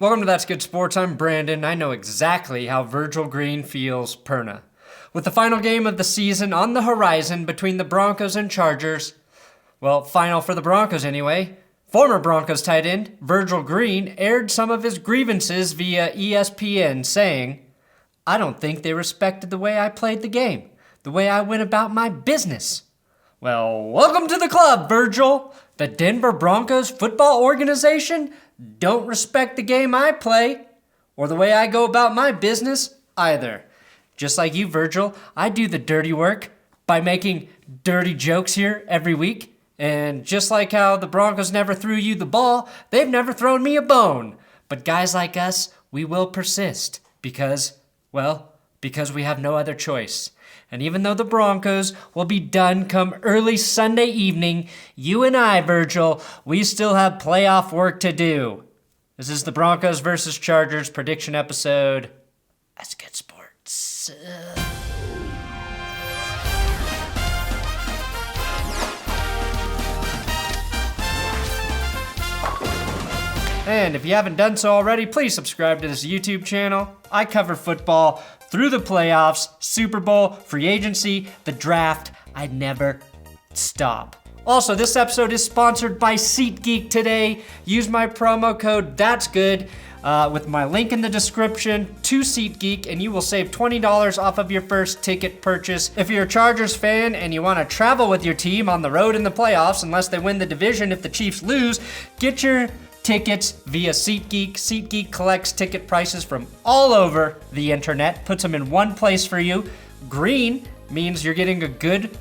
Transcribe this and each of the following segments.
Welcome to That's Good Sports. I'm Brandon. I know exactly how Virgil Green feels Perna. With the final game of the season on the horizon between the Broncos and Chargers, well, final for the Broncos anyway, former Broncos tight end Virgil Green aired some of his grievances via ESPN saying, "I don't think they respected the way I played the game, the way I went about my business." Well, welcome to the club, Virgil. The Denver Broncos football organization don't respect the game I play, or the way I go about my business either. Just like you, Virgil, I do the dirty work by making dirty jokes here every week. And just like how the Broncos never threw you the ball, they've never thrown me a bone. But guys like us, we will persist because we have no other choice. And even though the Broncos will be done come early Sunday evening, you and I, Virgil, we still have playoff work to do. This is the Broncos versus Chargers prediction episode. That's Good Sports. And if you haven't done so already, please subscribe to this YouTube channel. I cover football through the playoffs, Super Bowl, free agency, the draft. I never stop. Also, this episode is sponsored by SeatGeek today. Use my promo code ThatsGood with my link in the description to SeatGeek, and you will save $20 off of your first ticket purchase. If you're a Chargers fan and you want to travel with your team on the road in the playoffs, unless they win the division, if the Chiefs lose, get your tickets via SeatGeek. SeatGeek collects ticket prices from all over the internet, puts them in one place for you. Green means you're getting a good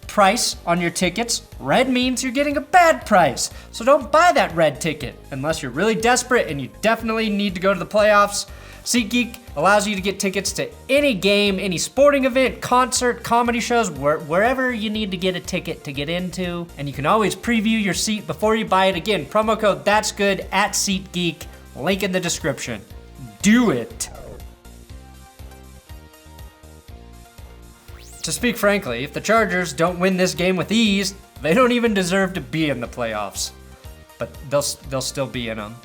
price on your tickets. Red means you're getting a bad price. So don't buy that red ticket unless you're really desperate and you definitely need to go to the playoffs. SeatGeek allows you to get tickets to any game, any sporting event, concert, comedy shows, wherever you need to get a ticket to get into. And you can always preview your seat before you buy it. Again, promo code ThatsGood at SeatGeek. Link in the description. Do it. To speak frankly, if the Chargers don't win this game with ease, they don't even deserve to be in the playoffs. But they'll still be in them.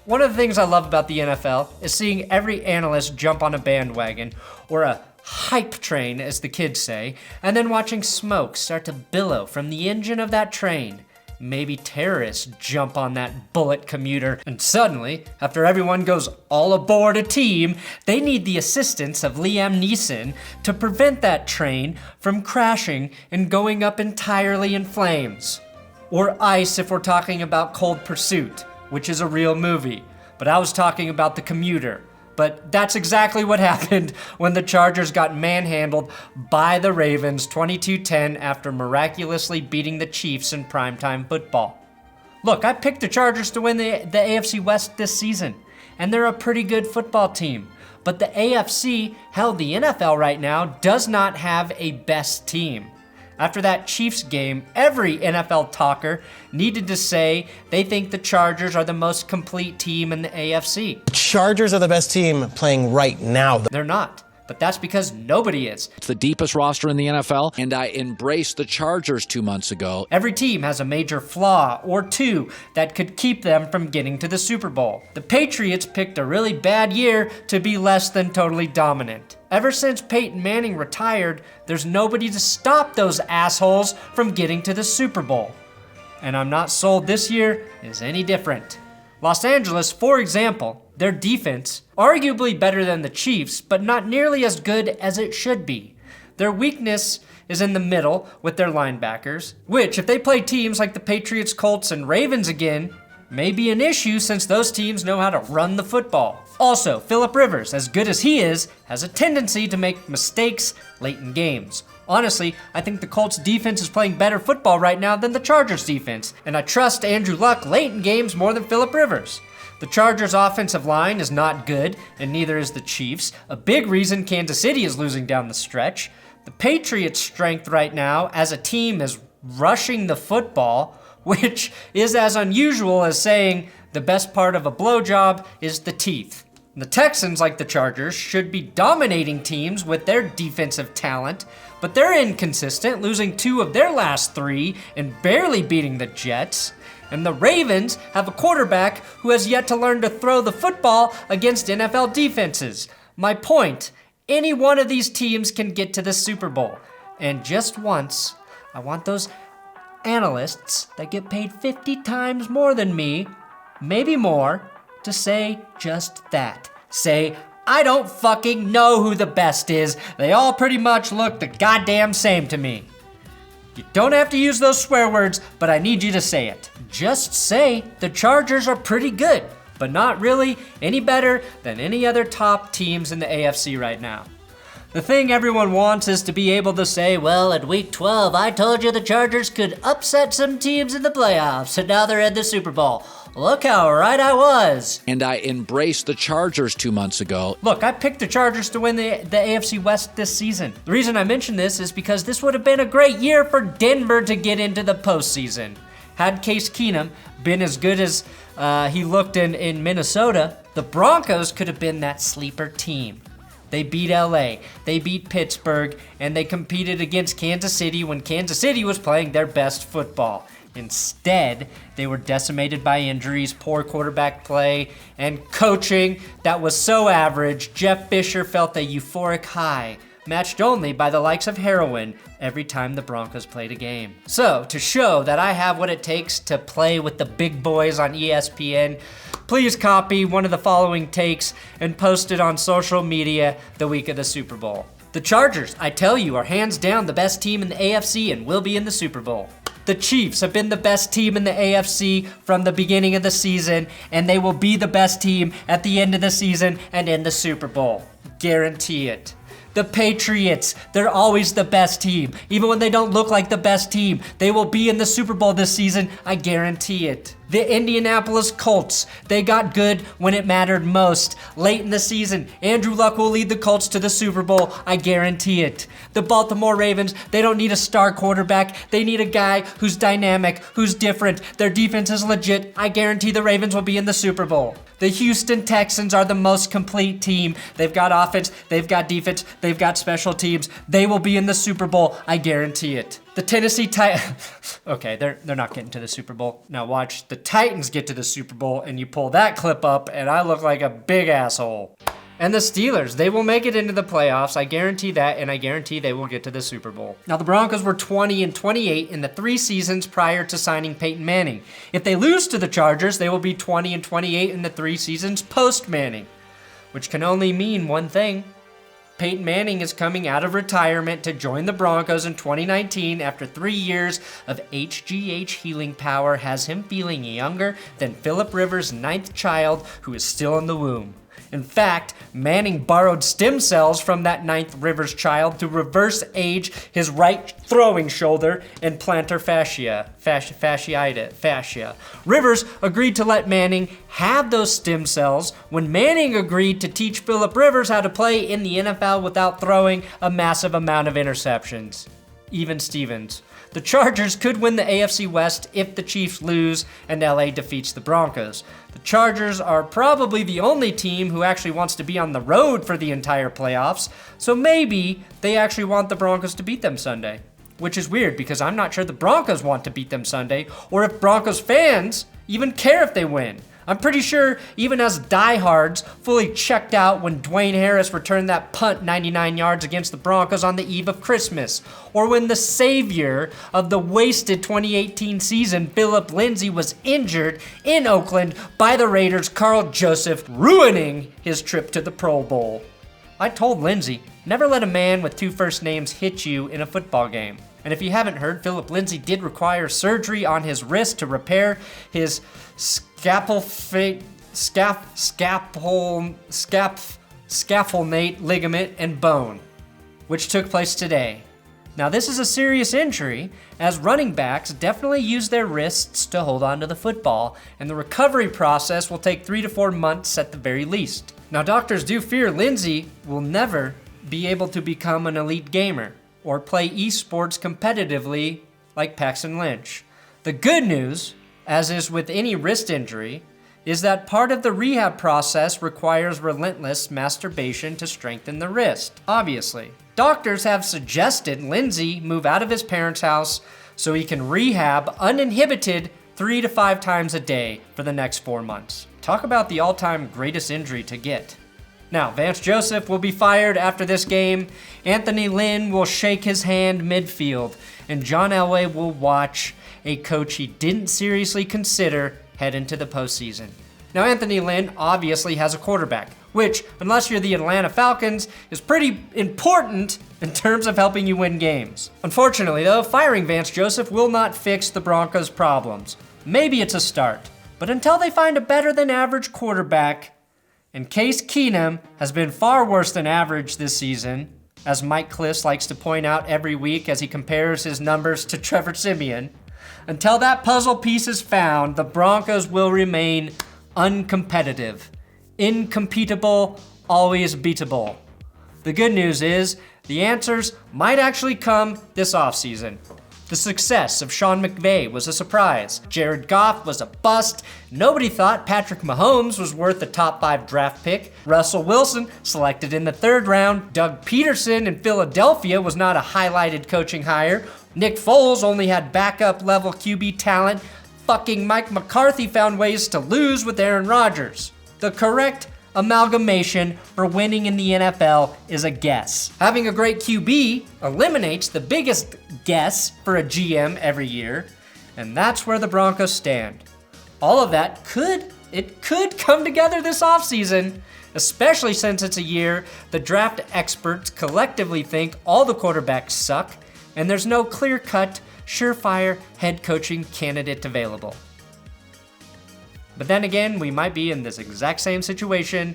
One of the things I love about the NFL is seeing every analyst jump on a bandwagon, or a hype train, as the kids say, and then watching smoke start to billow from the engine of that train. Maybe terrorists jump on that bullet commuter, and suddenly, after everyone goes all aboard a team, they need the assistance of Liam Neeson to prevent that train from crashing and going up entirely in flames. Or ice if we're talking about Cold Pursuit, which is a real movie. But I was talking about The Commuter. But that's exactly what happened when the Chargers got manhandled by the Ravens 22-10 after miraculously beating the Chiefs in primetime football. Look, I picked the Chargers to win the AFC West this season, and they're a pretty good football team. But the AFC, hell, the NFL right now, does not have a best team. After that Chiefs game, every NFL talker needed to say they think the Chargers are the most complete team in the AFC. The Chargers are the best team playing right now. They're not, but that's because nobody is. It's the deepest roster in the NFL, and I embraced the Chargers 2 months ago. Every team has a major flaw or two that could keep them from getting to the Super Bowl. The Patriots picked a really bad year to be less than totally dominant. Ever since Peyton Manning retired, there's nobody to stop those assholes from getting to the Super Bowl. And I'm not sold this year is any different. Los Angeles, for example, their defense, arguably better than the Chiefs, but not nearly as good as it should be. Their weakness is in the middle with their linebackers, which, if they play teams like the Patriots, Colts, and Ravens again, may be an issue since those teams know how to run the football. Also, Phillip Rivers, as good as he is, has a tendency to make mistakes late in games. Honestly, I think the Colts defense is playing better football right now than the Chargers defense, and I trust Andrew Luck late in games more than Phillip Rivers. The Chargers offensive line is not good, and neither is the Chiefs, a big reason Kansas City is losing down the stretch. The Patriots' strength right now as a team is rushing the football, which is as unusual as saying the best part of a blowjob is the teeth. The Texans, like the Chargers, should be dominating teams with their defensive talent, but they're inconsistent, losing 2 of their last 3 and barely beating the Jets. And the Ravens have a quarterback who has yet to learn to throw the football against NFL defenses. My point, any one of these teams can get to the Super Bowl. And just once, I want those analysts that get paid 50 times more than me, maybe more, to say just that. Say, I don't fucking know who the best is. They all pretty much look the goddamn same to me. You don't have to use those swear words, but I need you to say it. Just say the Chargers are pretty good, but not really any better than any other top teams in the AFC right now. The thing everyone wants is to be able to say, well, at week 12, I told you the Chargers could upset some teams in the playoffs, and now they're in the Super Bowl. Look how right I was. And I embraced the Chargers 2 months ago. Look, I picked the Chargers to win the AFC West this season. The reason I mention this is because this would have been a great year for Denver to get into the postseason. Had Case Keenum been as good as he looked in Minnesota, the Broncos could have been that sleeper team. They beat LA, they beat Pittsburgh, and they competed against Kansas City when Kansas City was playing their best football. Instead, they were decimated by injuries, poor quarterback play, and coaching that was so average, Jeff Fisher felt a euphoric high, matched only by the likes of heroin every time the Broncos played a game. So, to show that I have what it takes to play with the big boys on ESPN, please copy one of the following takes and post it on social media the week of the Super Bowl. The Chargers, I tell you, are hands down the best team in the AFC and will be in the Super Bowl. The Chiefs have been the best team in the AFC from the beginning of the season, and they will be the best team at the end of the season and in the Super Bowl. Guarantee it. The Patriots, they're always the best team. Even when they don't look like the best team, they will be in the Super Bowl this season, I guarantee it. The Indianapolis Colts, they got good when it mattered most. Late in the season, Andrew Luck will lead the Colts to the Super Bowl, I guarantee it. The Baltimore Ravens, they don't need a star quarterback. They need a guy who's dynamic, who's different. Their defense is legit. I guarantee the Ravens will be in the Super Bowl. The Houston Texans are the most complete team. They've got offense, they've got defense, they've got special teams. They will be in the Super Bowl, I guarantee it. The Tennessee Titans, okay, they're not getting to the Super Bowl. Now watch the Titans get to the Super Bowl and you pull that clip up and I look like a big asshole. And the Steelers, they will make it into the playoffs. I guarantee that, and I guarantee they will get to the Super Bowl. Now, the Broncos were 20-28 in the 3 seasons prior to signing Peyton Manning. If they lose to the Chargers, they will be 20-28 in the 3 seasons post-Manning, which can only mean one thing. Peyton Manning is coming out of retirement to join the Broncos in 2019 after 3 years of HGH healing power has him feeling younger than Phillip Rivers' 9th child who is still in the womb. In fact, Manning borrowed stem cells from that 9th Rivers child to reverse age his right throwing shoulder and plantar fascia. Rivers agreed to let Manning have those stem cells when Manning agreed to teach Phillip Rivers how to play in the NFL without throwing a massive amount of interceptions. Even Stevens. The Chargers could win the AFC West if the Chiefs lose and LA defeats the Broncos. The Chargers are probably the only team who actually wants to be on the road for the entire playoffs, so maybe they actually want the Broncos to beat them Sunday. Which is weird because I'm not sure the Broncos want to beat them Sunday, or if Broncos fans even care if they win. I'm pretty sure even us diehards fully checked out when Dwayne Harris returned that punt 99 yards against the Broncos on the eve of Christmas, or when the savior of the wasted 2018 season, Phillip Lindsay, was injured in Oakland by the Raiders' Vance Joseph, ruining his trip to the Pro Bowl. I told Lindsay, never let a man with 2 first names hit you in a football game. And if you haven't heard, Phillip Lindsay did require surgery on his wrist to repair his scapholate ligament and bone, which took place today. Now, this is a serious injury, as running backs definitely use their wrists to hold on to the football, and the recovery process will take 3 to 4 months at the very least. Now, doctors do fear Lindsay will never be able to become an elite gamer or play esports competitively like Paxton Lynch. The good news, as is with any wrist injury, is that part of the rehab process requires relentless masturbation to strengthen the wrist, obviously. Doctors have suggested Lindsay move out of his parents' house so he can rehab uninhibited 3 to 5 times a day for the next 4 months. Talk about the all-time greatest injury to get. Now, Vance Joseph will be fired after this game, Anthony Lynn will shake his hand midfield, and John Elway will watch a coach he didn't seriously consider head into the postseason. Now, Anthony Lynn obviously has a quarterback, which, unless you're the Atlanta Falcons, is pretty important in terms of helping you win games. Unfortunately, though, firing Vance Joseph will not fix the Broncos' problems. Maybe it's a start, but until they find a better-than-average quarterback, and Case Keenum has been far worse than average this season, as Mike Kliss likes to point out every week as he compares his numbers to Trevor Siemian. Until that puzzle piece is found, the Broncos will remain uncompetitive, incompetable, always beatable. The good news is, the answers might actually come this offseason. The success of Sean McVay was a surprise. Jared Goff was a bust. Nobody thought Patrick Mahomes was worth a top 5 draft pick. Russell Wilson selected in the 3rd round. Doug Peterson in Philadelphia was not a highlighted coaching hire. Nick Foles only had backup level QB talent. Fucking Mike McCarthy found ways to lose with Aaron Rodgers. The correct amalgamation for winning in the NFL is a guess. Having a great QB eliminates the biggest guess for a GM every year, and that's where the Broncos stand. All of that could come together this offseason, especially since it's a year the draft experts collectively think all the quarterbacks suck, and there's no clear-cut, surefire head coaching candidate available. But then again, we might be in this exact same situation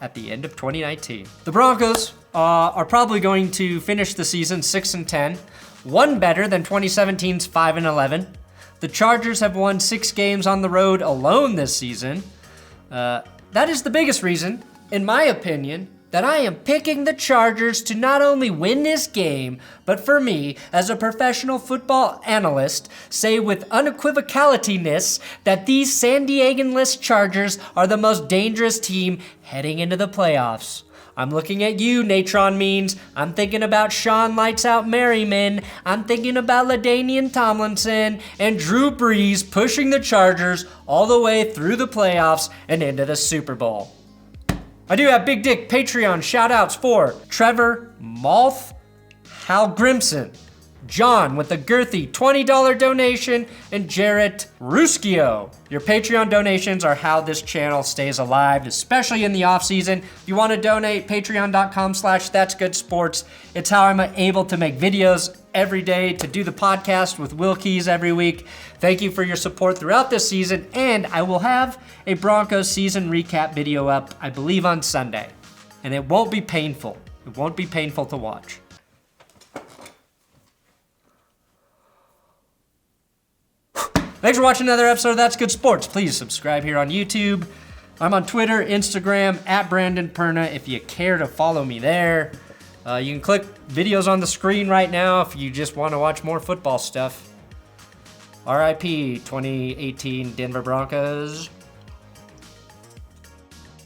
at the end of 2019. The Broncos are probably going to finish the season 6-10, one better than 2017's 5-11. The Chargers have won 6 games on the road alone this season. That is the biggest reason, in my opinion, that I am picking the Chargers to not only win this game, but for me, as a professional football analyst, say with unequivocalityness that these San Diegan-less Chargers are the most dangerous team heading into the playoffs. I'm looking at you, Natron Means. I'm thinking about Sean Lights Out Merriman. I'm thinking about LaDainian Tomlinson and Drew Brees pushing the Chargers all the way through the playoffs and into the Super Bowl. I do have Big Dick Patreon shout-outs for Trevor Malth, Hal Grimson, John with a girthy $20 donation, and Jarrett Ruskio. Your Patreon donations are how this channel stays alive, especially in the off-season. If you want to donate, patreon.com/ThatsGoodSports. It's how I'm able to make videos every day, to do the podcast with Will Keys every week. Thank you for your support throughout this season, and I will have a Broncos season recap video up, I believe, on Sunday. And it won't be painful. It won't be painful to watch. Thanks for watching another episode of That's Good Sports. Please subscribe here on YouTube. I'm on Twitter, Instagram, @BrandonPerna if you care to follow me there. You can click videos on the screen right now if you just want to watch more football stuff. RIP 2018 Denver Broncos.